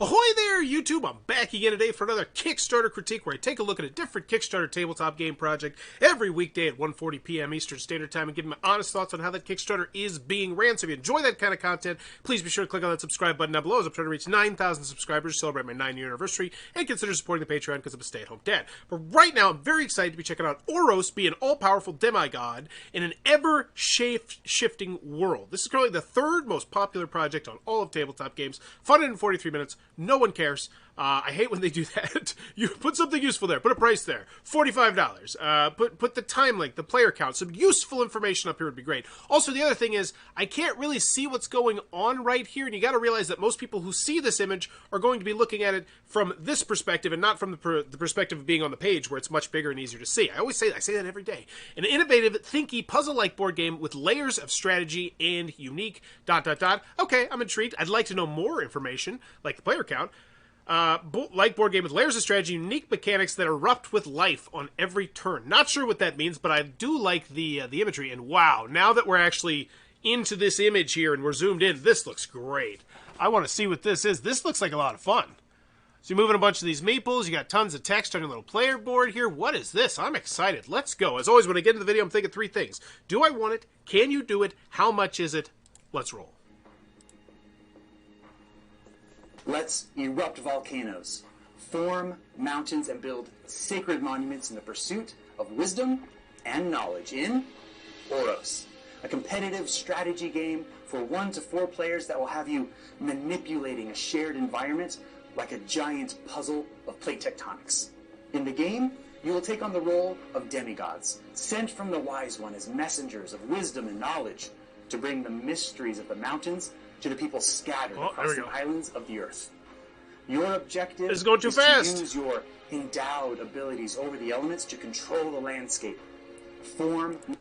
Ahoy there, YouTube! I'm back again today for another Kickstarter Critique where I take a look at a different Kickstarter tabletop game project every weekday at 1:40 p.m. Eastern Standard Time and give my honest thoughts on how that Kickstarter is being ran. So if you enjoy that kind of content, please be sure to click on that subscribe button down below as I'm trying to reach 9,000 subscribers to celebrate my 9-year anniversary, and consider supporting the Patreon because I'm a stay-at-home dad. But right now, I'm very excited to be checking out Oros Be, an all-powerful demigod in an ever-shifting world. This is currently the third most popular project on all of tabletop games, funded in 43 minutes. No one cares. I hate when they do that. You put something useful there. Put a price there. $45. Put the time link, the player count. Some useful information up here would be great. Also, the other thing is, I can't really see what's going on right here, and you got to realize that most people who see this image are going to be looking at it from this perspective and not from the perspective of being on the page where it's much bigger and easier to see. I always say that. I say that every day. An innovative, thinky, puzzle-like board game with layers of strategy and unique ... Okay, I'm intrigued. I'd like to know more information, like the player count. Like board game with layers of strategy, unique mechanics that erupt with life on every turn. Not sure what that means, but I do like the imagery. And wow, now that we're actually into this image here and we're zoomed in, this looks great. I want to see what this is. This looks like a lot of fun. So you're moving a bunch of these meeples. You got tons of text on your little player board here. What is this? I'm excited. Let's go. As always, when I get into the video, I'm thinking three things. Do I want it? Can you do it? How much is it? Let's roll. Let's erupt volcanoes, form mountains, and build sacred monuments in the pursuit of wisdom and knowledge in Oros, a competitive strategy game for 1 to 4 players that will have you manipulating a shared environment like a giant puzzle of plate tectonics. In the game, you will take on the role of demigods, sent from the Wise One as messengers of wisdom and knowledge to bring the mysteries of the mountains to the people scattered across the islands of the earth. Your objective is to use your endowed abilities over the elements to control the landscape.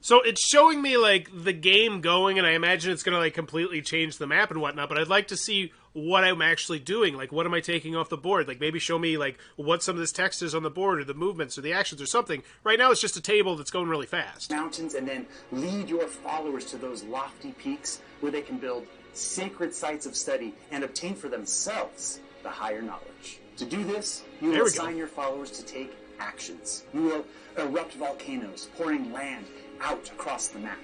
So it's showing me like the game going, and I imagine it's going to like completely change the map and whatnot, but I'd like to see what I'm actually doing. Like, what am I taking off the board? Like, maybe show me like what some of this text is on the board, or the movements, or the actions, or something. Right now it's just a table that's going really fast. Mountains, and then lead your followers to those lofty peaks where they can build sacred sites of study and obtain for themselves the higher knowledge. To do this, you will assign your followers to take actions. You will erupt volcanoes, pouring land out across the map.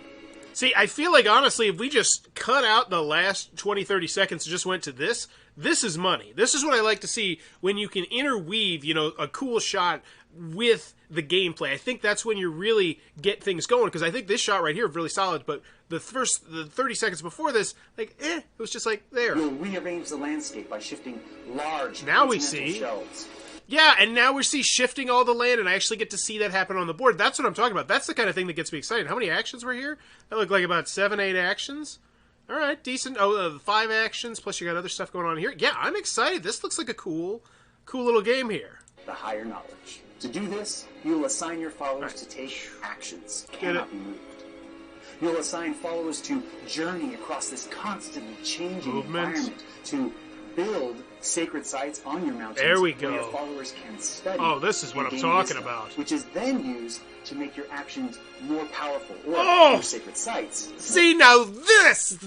See, I feel like, honestly, if we just cut out the last 20, 30 seconds and just went to this is money. This is what I like to see when you can interweave, you know, a cool shot with the gameplay. I think that's when you really get things going, because I think this shot right here is really solid, but the 30 seconds before this, like, it was just like there. You'll rearrange the landscape by shifting large shelves. Yeah, and now we see shifting all the land, and I actually get to see that happen on the board. That's what I'm talking about. That's the kind of thing that gets me excited. How many actions were here? That looked like about 7, 8 actions. All right, decent. Oh, 5 actions, plus you got other stuff going on here. Yeah, I'm excited. This looks like a cool little game here. The higher knowledge. To do this, you'll assign your followers to take actions. Cannot be moved. You'll assign followers to journey across this constantly changing environment, to build sacred sites on your mountains. There we go. Where your followers can study. Oh, this is what I'm talking about. Which is then used to make your actions more powerful, or your sacred sites. See, now this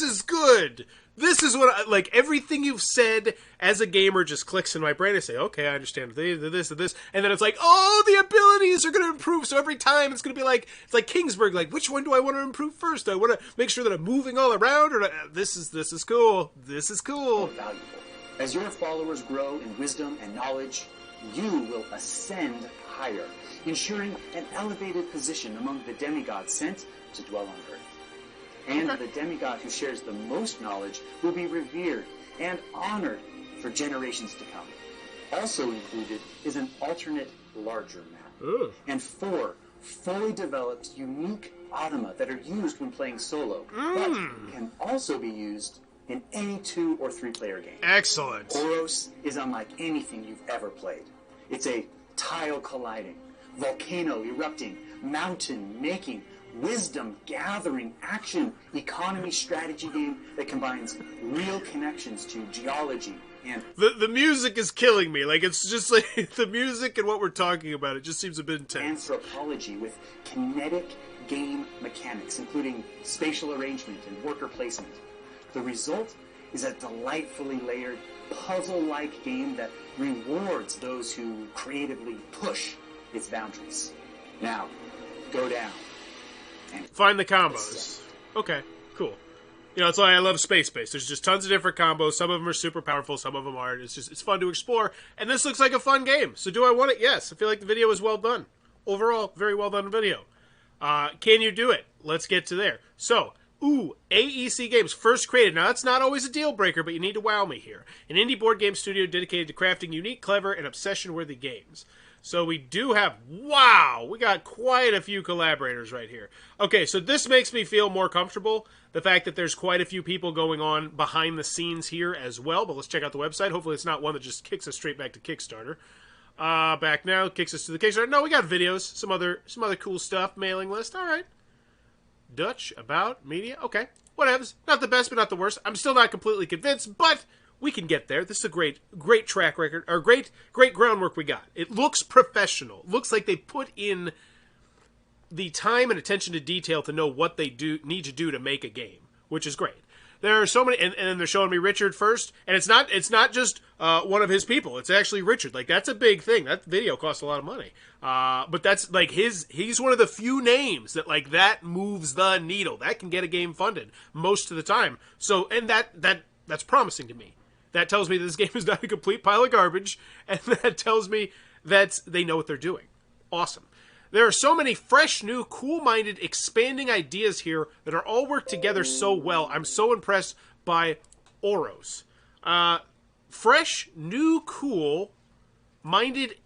is good. This is what like everything you've said as a gamer just clicks in my brain. I say, okay, I understand this and this, and then it's like, oh, the abilities are going to improve. So every time it's going to be like, it's like Kingsburg. Like, which one do I want to improve first? Do I want to make sure that I'm moving all around, or this is cool. This is cool. Valuable. As your followers grow in wisdom and knowledge, you will ascend higher, ensuring an elevated position among the demigods sent to dwell on Earth. And the demigod who shares the most knowledge will be revered and honored for generations to come. Also included is an alternate larger map. And 4 fully developed unique automa that are used when playing solo, but can also be used in any 2 or 3 player game. Excellent. Oros is unlike anything you've ever played. It's a tile colliding, volcano erupting, mountain making, wisdom gathering, action, economy strategy game that combines real connections to geology and... The music is killing me. Like, it's just like the music and what we're talking about, it just seems a bit intense. Anthropology with kinetic game mechanics, including spatial arrangement and worker placement. The result is a delightfully layered, puzzle-like game that rewards those who creatively push its boundaries. Now, go down. And find the combos. Okay, cool. You know, it's why I love space-based. There's just tons of different combos. Some of them are super powerful. Some of them aren't. It's fun to explore. And this looks like a fun game. So do I want it? Yes. I feel like the video is well done. Overall, very well done video. Can you do it? Let's get to there. So, AEC Games, first created. Now, that's not always a deal breaker, but you need to wow me here. An indie board game studio dedicated to crafting unique, clever, and obsession-worthy games. So we do have, wow, we got quite a few collaborators right here. Okay, so this makes me feel more comfortable, the fact that there's quite a few people going on behind the scenes here as well. But let's check out the website. Hopefully it's not one that just kicks us straight back to Kickstarter. Back now, kicks us to the Kickstarter. No, we got videos, some other cool stuff, mailing list, all right. Dutch, about, media, okay. Whatevs. Not the best, but not the worst. I'm still not completely convinced, but we can get there. This is a great track record, or great groundwork we got. It looks professional. Looks like they put in the time and attention to detail to know what they need to do to make a game, which is great. There are so many, and then they're showing me Richard first, and it's not just one of his people. It's actually Richard. Like, that's a big thing. That video costs a lot of money. But that's like he's one of the few names that like that moves the needle. That can get a game funded most of the time. So, and that's promising to me. That tells me that this game is not a complete pile of garbage, and that tells me that they know what they're doing. Awesome. There are so many fresh, new, cool-minded, expanding ideas here that are all worked together so well. I'm so impressed by Oros. Fresh, new, cool-minded,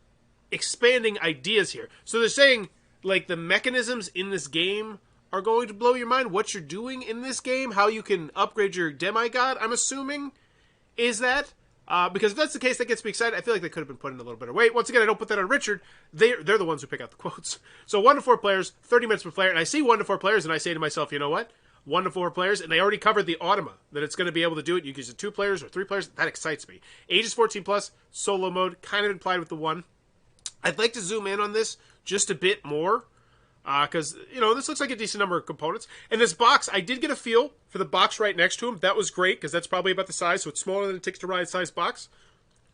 expanding ideas here. So they're saying, like, the mechanisms in this game are going to blow your mind. What you're doing in this game, how you can upgrade your demigod, I'm assuming, is that. Because if that's the case, that gets me excited. I feel like they could have been put in a little better weight. Once again, I don't put that on Richard. They're the ones who pick out the quotes. So 1 to 4 players, 30 minutes per player. And I see 1 to 4 players, and I say to myself, you know what? 1 to 4 players, and they already covered the Automa, that it's going to be able to do it. You can use it 2 players or 3 players. That excites me. Ages 14 plus, solo mode, kind of implied with the 1. I'd like to zoom in on this just a bit more. Because, you know, this looks like a decent number of components. And this box, I did get a feel for the box right next to him. That was great, because that's probably about the size, so it's smaller than a Ticks to Ride size box.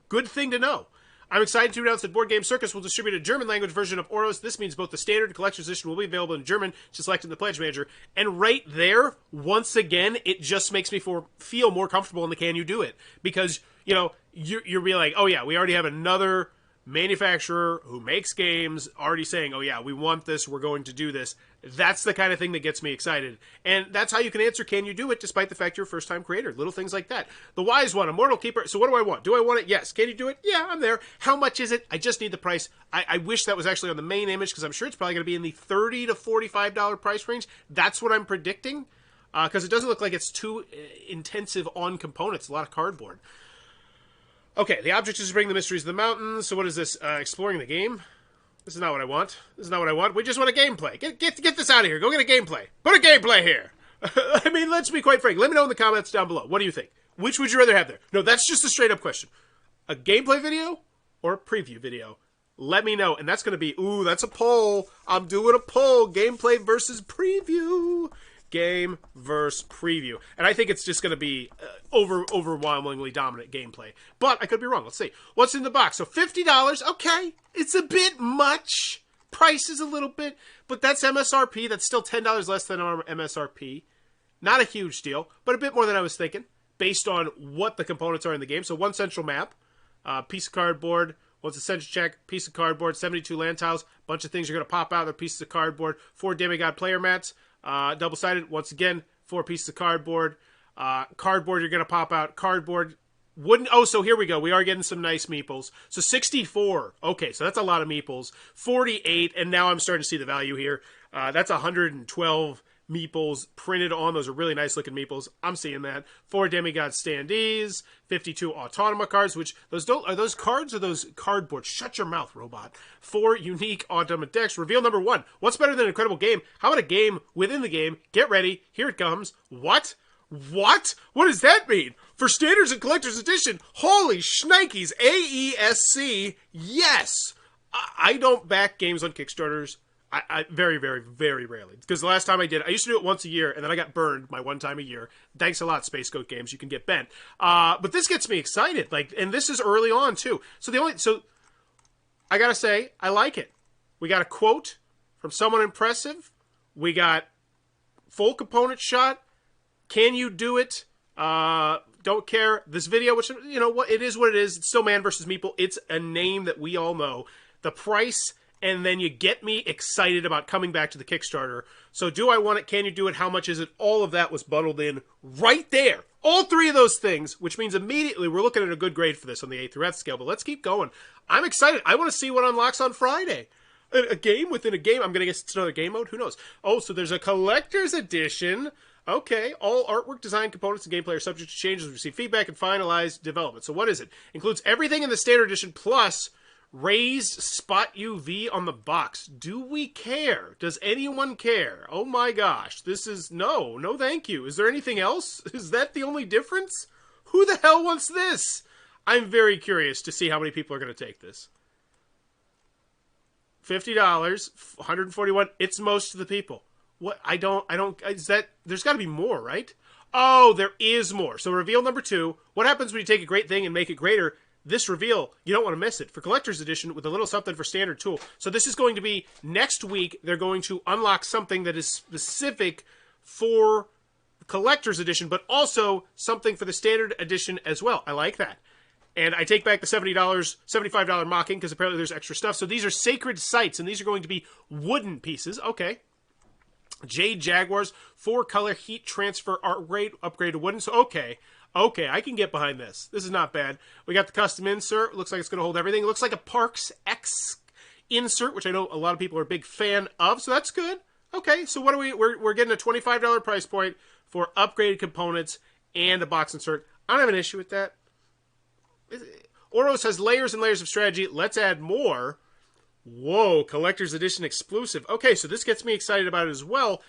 Good thing to know. I'm excited to announce that Board Game Circus will distribute a German-language version of Oros. This means both the standard and collector's edition will be available in German to select in the Pledge Manager. And right there, once again, it just makes me feel more comfortable in the Can You Do It? Because, you know, you're being like, oh yeah, we already have another manufacturer who makes games already saying, oh yeah, we want this, we're going to do this. That's the kind of thing that gets me excited. And that's how you can answer, can you do it, despite the fact you're a first-time creator. Little things like that. The wise one, Immortal Keeper. So what do I want? Do I want it? Yes. Can you do it? Yeah, I'm there. How much is it? I just need the price. I wish that was actually on the main image, because I'm sure it's probably going to be in the $30 to $45 price range. That's what I'm predicting, because it doesn't look like it's too intensive on components. A lot of cardboard. Okay, the object is to bring the mysteries of the mountains. So what is this? Exploring the game? This is not what I want. This is not what I want. We just want a gameplay. Get this out of here. Go get a gameplay. Put a gameplay here. I mean, let's be quite frank. Let me know in the comments down below. What do you think? Which would you rather have there? No, that's just a straight up question. A gameplay video or a preview video? Let me know. And that's going to be, ooh, that's a poll. I'm doing a poll. Gameplay versus preview. Game versus preview. And I think it's just going to be overwhelmingly dominant gameplay. But I could be wrong. Let's see. What's in the box? So $50. Okay. It's a bit much. Price is a little bit. But that's MSRP. That's still $10 less than our MSRP. Not a huge deal. But a bit more than I was thinking. Based on what the components are in the game. So 1 central map. Piece of cardboard. Once essential check. Piece of cardboard. 72 land tiles. Bunch of things are going to pop out. They're pieces of cardboard. 4 demigod player mats. Double-sided, once again, 4 pieces of cardboard. Cardboard, you're going to pop out. Cardboard, wooden. Oh, so here we go. We are getting some nice meeples. So 64. Okay, so that's a lot of meeples. 48, and now I'm starting to see the value here. That's 112 meeples printed on. Those are really nice-looking meeples. I'm seeing that. 4 demigod standees. 52 automa cards, which are those cards or those cardboard? Shut your mouth, robot. 4 unique automa decks. Reveal number 1. What's better than an incredible game? How about a game within the game? Get ready. Here it comes. What? What? What does that mean? For Standards and Collector's Edition, holy shnikes, AESC, yes! I don't back games on Kickstarters. I very, very, very rarely. Because the last time I did, I used to do it once a year, and then I got burned my one time a year. Thanks a lot, Space Goat Games. You can get bent. But this gets me excited. Like, and this is early on too. So I gotta say, I like it. We got a quote from someone impressive. We got full component shot. Can you do it? Don't care. This video, which, you know what, it is what it is. It's still Man vs. Meeple. It's a name that we all know. The price, and then you get me excited about coming back to the Kickstarter. So do I want it? Can you do it? How much is it? All of that was bundled in right there. All three of those things, which means immediately we're looking at a good grade for this on the A through F scale. But let's keep going. I'm excited. I want to see what unlocks on Friday. A game within a game. I'm going to guess it's another game mode. Who knows? Oh, so there's a collector's edition. Okay, all artwork, design, components, and gameplay are subject to changes, receive feedback, and finalized development. So what is it? Includes everything in the standard edition, plus raised spot UV on the box. Do we care? Does anyone care? Oh my gosh, this is... No thank you. Is there anything else? Is that the only difference? Who the hell wants this? I'm very curious to see how many people are going to take this. $50, 141, it's most of the people. What? I don't, is that, there's got to be more, right? Oh, there is more. So reveal number 2. What happens when you take a great thing and make it greater? This reveal, you don't want to miss it. For Collector's Edition with a little something for Standard Tool. So this is going to be, next week, they're going to unlock something that is specific for Collector's Edition, but also something for the Standard Edition as well. I like that. And I take back the $70, $75 mocking, because apparently there's extra stuff. So these are sacred sites, and these are going to be wooden pieces. Okay. Jade Jaguars, 4-color heat transfer upgrade to wooden. So, okay, I can get behind this. This is not bad. We got the custom insert. Looks like it's going to hold everything. It looks like a Parks X insert, which I know a lot of people are a big fan of, so that's good. Okay, so what are we're getting a $25 price point for upgraded components and a box insert. I don't have an issue with that. Oros has layers and layers of strategy. Let's add more. Whoa, Collector's Edition exclusive. Okay, so this gets me excited about it as well.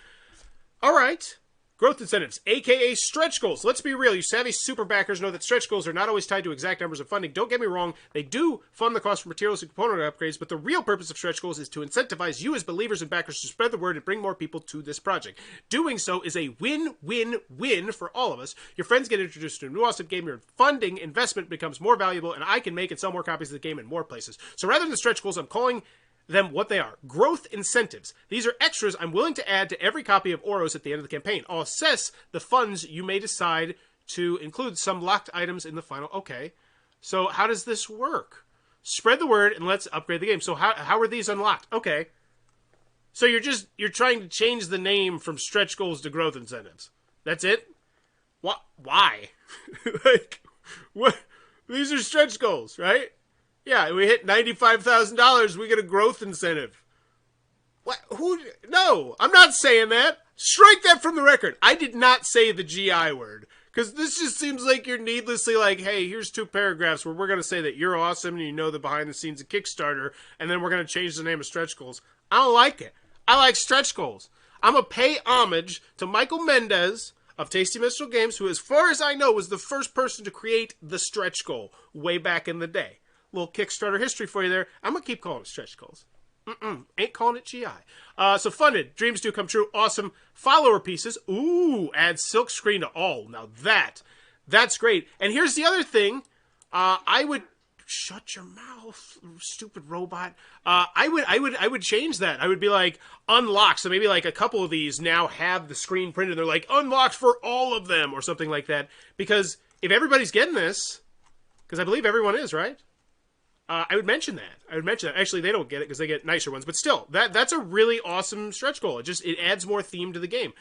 All right. Growth incentives, a.k.a. stretch goals. Let's be real. You savvy super backers know that stretch goals are not always tied to exact numbers of funding. Don't get me wrong. They do fund the cost for materials and component upgrades, but the real purpose of stretch goals is to incentivize you as believers and backers to spread the word and bring more people to this project. Doing so is a win-win-win for all of us. Your friends get introduced to a new awesome game, your funding investment becomes more valuable, and I can make and sell more copies of the game in more places. So rather than stretch goals, I'm calling them what they are. Growth incentives. These are extras I'm willing to add to every copy of Oros at the end of the campaign. I'll assess the funds you may decide to include some locked items in the final. Okay. So how does this work? Spread the word and let's upgrade the game. So how are these unlocked? Okay. So you're trying to change the name from stretch goals to growth incentives. That's it? What? Why? Like, what? These are stretch goals, right? Yeah, we hit $95,000, we get a growth incentive. What? Who? No, I'm not saying that. Strike that from the record. I did not say the GI word. Because this just seems like you're needlessly like, hey, here's 2 paragraphs where we're going to say that you're awesome and you know the behind the scenes of Kickstarter, and then we're going to change the name of stretch goals. I don't like it. I like stretch goals. I'm going to pay homage to Michael Mendez of Tasty Minstrel Games, who, as far as I know, was the first person to create the stretch goal way back in the day. Little Kickstarter history for you there. I'm going to keep calling it stretch goals. Ain't calling it GI. So funded. Dreams do come true. Awesome. Follower pieces. Ooh, add silk screen to all. Now that's great. And here's the other thing. I would... Shut your mouth, stupid robot. I would change that. I would be like, unlock. So maybe like a couple of these now have the screen printed. They're like, unlocked for all of them or something like that. Because if everybody's getting this, because I believe everyone is, right? I would mention that. Actually, they don't get it because they get nicer ones. But still, that's a really awesome stretch goal. It adds more theme to the game.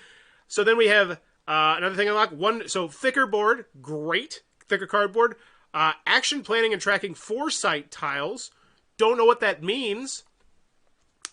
So then we have another thing unlocked. So thicker board, great. Thicker cardboard. Action planning and tracking foresight tiles. Don't know what that means.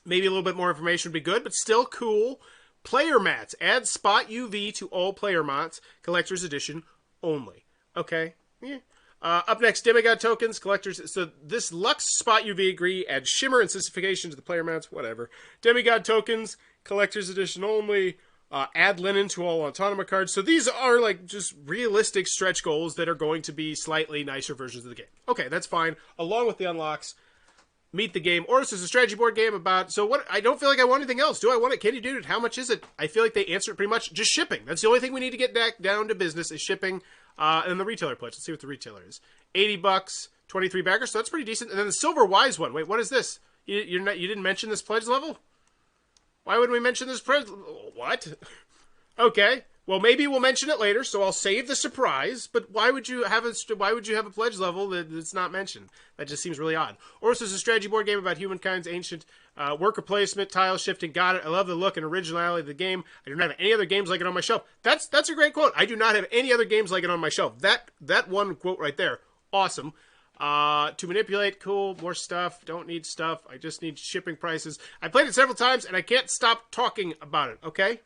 Maybe a little bit more information would be good, but still cool. Player mats. Add spot UV to all player mats. Collector's Edition only. Okay. Yeah. Up next, Demigod tokens, collectors. So this Lux Spot UV agree, add shimmer and sissification to the player mounts, whatever. Demigod tokens, collector's edition only, add linen to all Autonoma cards. So these are like just realistic stretch goals that are going to be slightly nicer versions of the game. Okay, that's fine. Along with the unlocks, meet the game. Oros is a strategy board game about, so what, I don't feel like I want anything else. Do I want it? Can you do it? How much is it? I feel like they answer it pretty much. Just shipping. That's the only thing we need to get back down to business is shipping. And the retailer pledge. Let's see what the retailer is. $80, 23 backers, so that's pretty decent. And then the Silver Wise one. Wait, what is this? You didn't mention this pledge level? Why wouldn't we mention this pledge? What? Okay. Well, maybe we'll mention it later, so I'll save the surprise. But why would you have a pledge level that's not mentioned? That just seems really odd. Oros is a strategy board game about humankind's ancient worker placement, tile shifting. Got it. I love the look and originality of the game. I do not have any other games like it on my shelf. That's a great quote. I do not have any other games like it on my shelf. That one quote right there, awesome. To manipulate, cool, more stuff, don't need stuff, I just need shipping prices. I played it several times, and I can't stop talking about it, okay?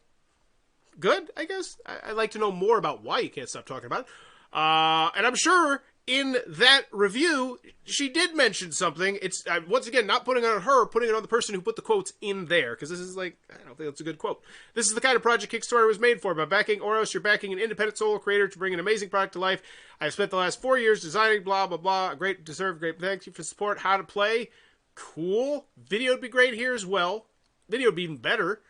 Good, I guess. I'd like to know more about why you can't stop talking about it. And I'm sure in that review, she did mention something. It's, once again, not putting it on her, putting it on the person who put the quotes in there, because this is like, I don't think that's a good quote. This is the kind of project Kickstarter was made for. By backing Oros, you're backing an independent solo creator to bring an amazing product to life. I've spent the last 4 years designing, blah, blah, blah. Great thank you for support. How to play. Cool. Video would be great here as well. Video would be even better.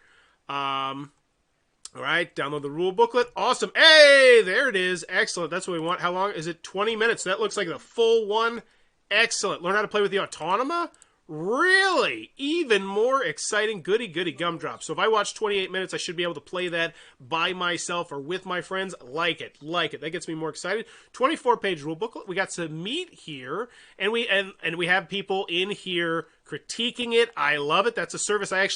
All right, download the rule booklet. Awesome. Hey, there it is. Excellent. That's what we want. How long is it? 20 minutes. That looks like the full one. Excellent. Learn how to play with the Autonoma? Really? Even more exciting. Goody gumdrop. So if I watch 28 minutes, I should be able to play that by myself or with my friends. Like it. That gets me more excited. 24-page rule booklet. We got some meat here, and we have people in here critiquing it. I love it. That's a service I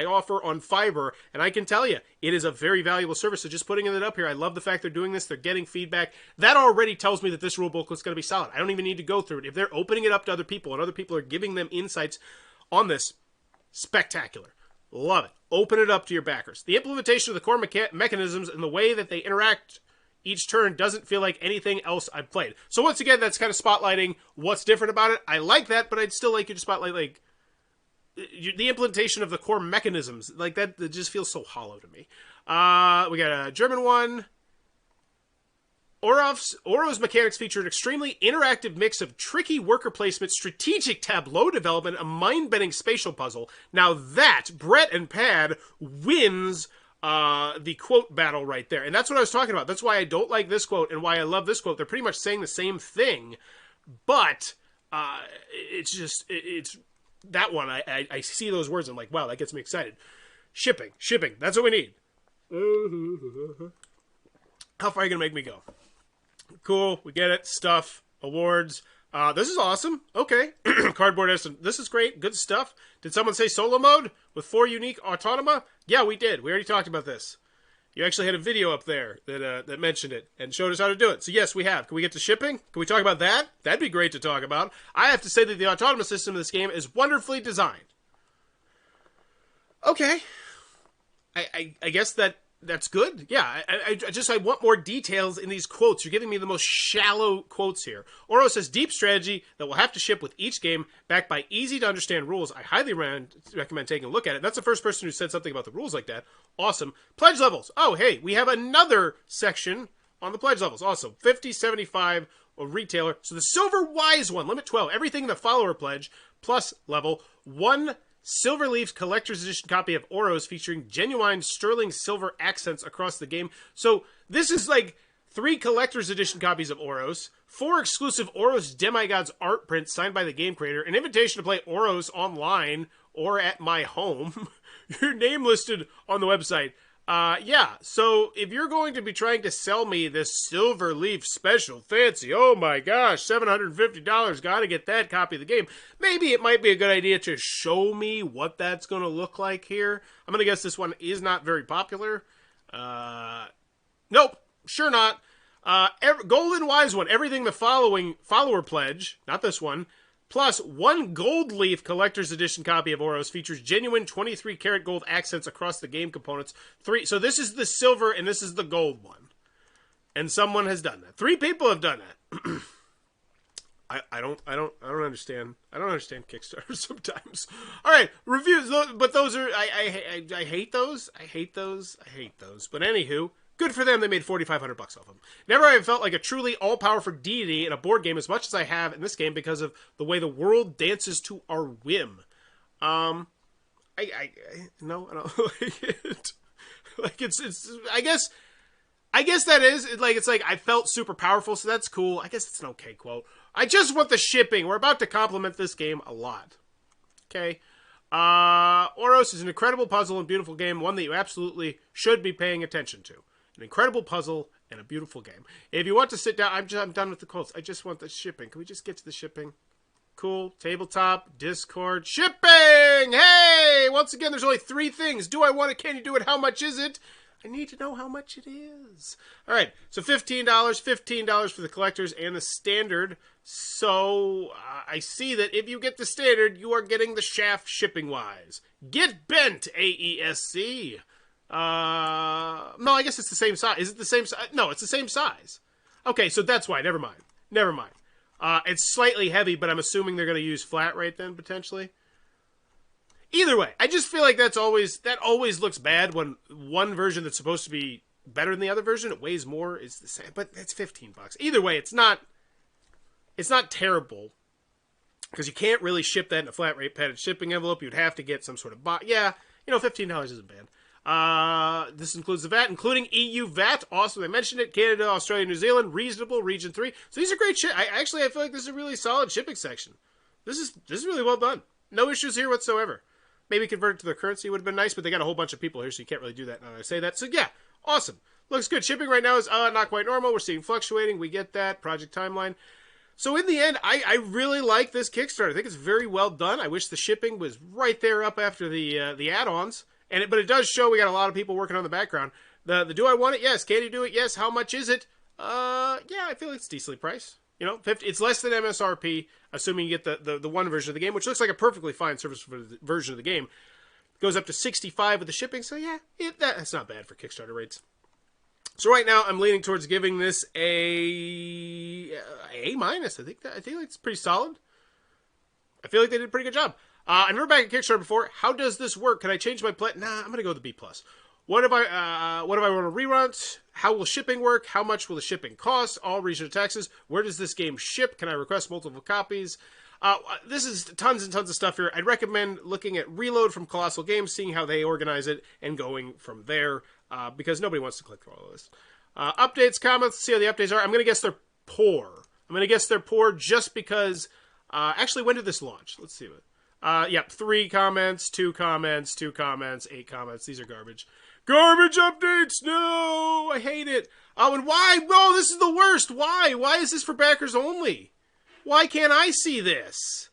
offer on Fiverr, and I can tell you, it is a very valuable service. So just putting it up here, I love the fact they're doing this. They're getting feedback. That already tells me that this rule booklet's going to be solid. I don't even need to go through it. If they're opening it up to other people, and other people are giving them insights on this, spectacular. Love it. Open it up to your backers. The implementation of the core mechanisms and the way that they interact each turn doesn't feel like anything else I've played. So once again, that's kind of spotlighting what's different about it. I like that, but I'd still like you to spotlight like the implementation of the core mechanisms. Like that just feels so hollow to me. We got a German one. Oros mechanics feature an extremely interactive mix of tricky worker placement, strategic tableau development, a mind-bending spatial puzzle. Now that, Brett and Pad, wins the quote battle right there. And that's what I was talking about. That's why I don't like this quote and why I love this quote. They're pretty much saying the same thing, but it's that one. I see those words. I'm like, wow, that gets me excited. Shipping. That's what we need. How far are you going to make me go? Cool. We get it. Stuff. Awards. This is awesome. Okay. Cardboard has some. This is great. Good stuff. Did someone say solo mode with 4 unique autonoma? Yeah, we did. We already talked about this. You actually had a video up there that mentioned it and showed us how to do it. So yes, we have. Can we get to shipping? Can we talk about that? That'd be great to talk about. I have to say that the autonomous system of this game is wonderfully designed. Okay. I guess that's good. Yeah, I want more details in these quotes. You're giving me the most shallow quotes here. Oros has deep strategy that will have to ship with each game, backed by easy-to-understand rules. I highly recommend taking a look at it. That's the first person who said something about the rules like that. Awesome. Pledge levels. Oh, hey, we have another section on the pledge levels. Awesome. 50, 75, or retailer. So the Silver Wise one, limit 12. Everything in the follower pledge, plus level. 1 Silver Leaf's collector's edition copy of Oros featuring genuine sterling silver accents across the game. So this is like 3 collector's edition copies of Oros, 4 exclusive Oros Demigods art prints signed by the game creator, an invitation to play Oros online or at my home, your name listed on the website. Yeah, so if you're going to be trying to sell me this Silver Leaf special fancy, oh my gosh, $750, gotta get that copy of the game, maybe it might be a good idea to show me what that's going to look like here. I'm going to guess this one is not very popular. Nope, sure not. Golden Wise one, everything the following follower pledge, not this one, plus 1 Gold Leaf collector's edition copy of Oros features genuine 23 karat gold accents across the game components. 3. So this is the silver and this is the gold one. And someone has done that. 3 people have done that. I don't understand. I don't understand Kickstarter sometimes. All right, reviews, but those are I hate those. I hate those. But anywho, Good for them, they made $4,500 off them. Never have I felt like a truly all-powerful deity in a board game as much as I have in this game because of the way the world dances to our whim. No, I don't like it. Like, I guess that is, like, it's like, I felt super powerful, so that's cool. I guess it's an okay quote. I just want the shipping. We're about to compliment this game a lot. Okay? Oros is an incredible puzzle and beautiful game, one that you absolutely should be paying attention to. An incredible puzzle and a beautiful game. If you want to sit down, I'm done with the quotes. I just want the shipping. Can we just get to the shipping? Cool. Tabletop, Discord, shipping! Hey! Once again, there's only 3 things. Do I want it? Can you do it? How much is it? I need to know how much it is. All right. So $15 for the collectors and the standard. So I see that if you get the standard, you are getting the shaft shipping-wise. Get bent, AESC. No, I guess it's the same size. Is it the same size? No, it's the same size. Okay, so that's why. Never mind. It's slightly heavy, but I'm assuming they're going to use flat rate then, potentially. Either way, I just feel like that always looks bad when one version that's supposed to be better than the other version, it weighs more, is the same, but it's $15. Either way, it's not terrible, because you can't really ship that in a flat rate padded shipping envelope. You'd have to get some sort of $15 isn't bad. This includes the VAT, including EU VAT. Awesome, they mentioned it. Canada, Australia, New Zealand, reasonable, region 3. So these are great shit. I feel like this is a really solid shipping section. This is really well done. No issues here whatsoever. Maybe convert it to their currency would have been nice, but they got a whole bunch of people here, so you can't really do that now that I say that. So yeah, awesome. Looks good. Shipping right now is not quite normal. We're seeing fluctuating. We get that. Project timeline. So in the end, I really like this Kickstarter. I think it's very well done. I wish the shipping was right there up after the add-ons. But it does show we got a lot of people working on the background. The do I want it? Yes. Can you do it? Yes. How much is it? Yeah, I feel like it's decently priced. It's less than MSRP, assuming you get the one version of the game, which looks like a perfectly fine service version of the game. It goes up to $65 with the shipping, so yeah, that's not bad for Kickstarter rates. So right now, I'm leaning towards giving this A-. I think it's pretty solid. I feel like they did a pretty good job. I've never backed a Kickstarter before. How does this work? Can I change my plan? Nah, I'm going to go with the B+. What if I want to rerun? How will shipping work? How much will the shipping cost? All regional taxes. Where does this game ship? Can I request multiple copies? This is tons and tons of stuff here. I'd recommend looking at Reload from Colossal Games, seeing how they organize it, and going from there, because nobody wants to click through all of this. Updates, comments, let's see how the updates are. I'm going to guess they're poor. Just because... actually, when did this launch? Let's see what... 3 comments, 2 comments, 2 comments, 8 comments. These are garbage. Garbage updates! No! I hate it. Oh, and why? No, this is the worst. Why? Why is this for backers only? Why can't I see this?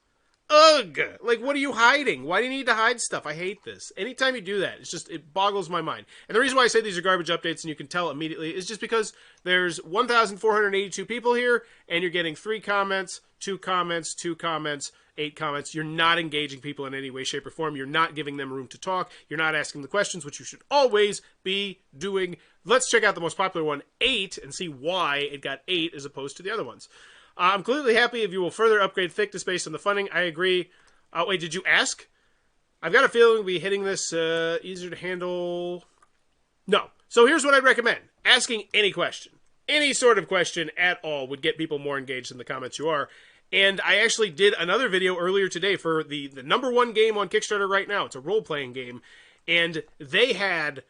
Ugh! Like, what are you hiding? Why do you need to hide stuff? I hate this. Anytime you do that, it boggles my mind. And the reason why I say these are garbage updates, and you can tell immediately, is just because there's 1,482 people here, and you're getting 3 comments, 2 comments, 2 comments, 8 comments. You're not engaging people in any way, shape, or form. You're not giving them room to talk. You're not asking the questions, which you should always be doing. Let's check out the most popular one, 8, and see why it got 8 as opposed to the other ones. I'm completely happy if you will further upgrade thickness based on the funding. I agree. Wait, did you ask? I've got a feeling we'll be hitting this easier to handle. No. So here's what I'd recommend. Asking any question. Any sort of question at all would get people more engaged in the comments you are. And I actually did another video earlier today for the number 1 game on Kickstarter right now. It's a role-playing game. And they had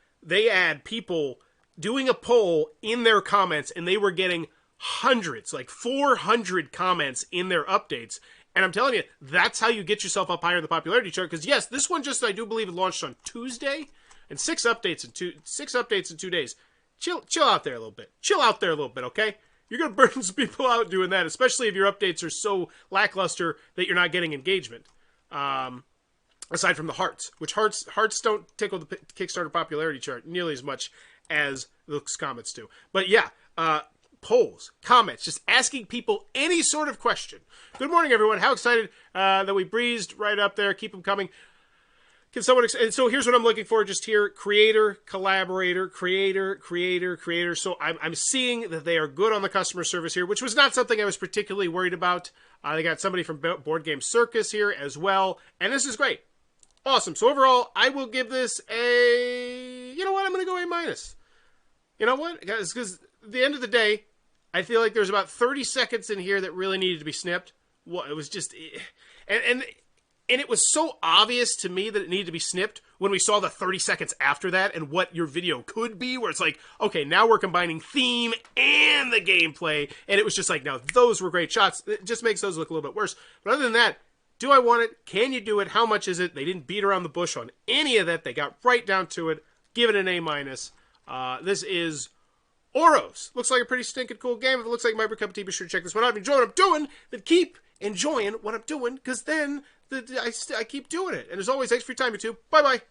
people doing a poll in their comments, and they were getting hundreds, like 400 comments in their updates. And I'm telling you, that's how you get yourself up higher in the popularity chart. Because yes, this one just, I do believe, it launched on Tuesday, and 6 updates in 2 days. Chill out there a little bit. Chill out there a little bit, okay? You're going to burn some people out doing that, especially if your updates are so lackluster that you're not getting engagement. Aside from the hearts, which hearts don't tickle the Kickstarter popularity chart nearly as much as those comments do. But yeah, polls, comments, just asking people any sort of question. Good morning, everyone. How excited that we breezed right up there. Keep them coming. Can someone... And so here's what I'm looking for just here. Creator, collaborator, creator. So I'm seeing that they are good on the customer service here, which was not something I was particularly worried about. They got somebody from Board Game Circus here as well. And this is great. Awesome. So overall, I will give this a... You know what? I'm going to go A-. You know what, guys? Because at the end of the day, I feel like there's about 30 seconds in here that really needed to be snipped. Well, it was just, and it was so obvious to me that it needed to be snipped when we saw the 30 seconds after that and what your video could be, where it's like, okay, now we're combining theme and the gameplay, and it was just like, now those were great shots. It just makes those look a little bit worse. But other than that, do I want it? Can you do it? How much is it? They didn't beat around the bush on any of that. They got right down to it. Give it an A-. This is Oros. Looks like a pretty stinking cool game. If it looks like my cup of tea, be sure to check this one out. If you enjoy what I'm doing, then keep enjoying what I'm doing, because then I keep doing it. And as always, thanks for your time, YouTube. Bye-bye.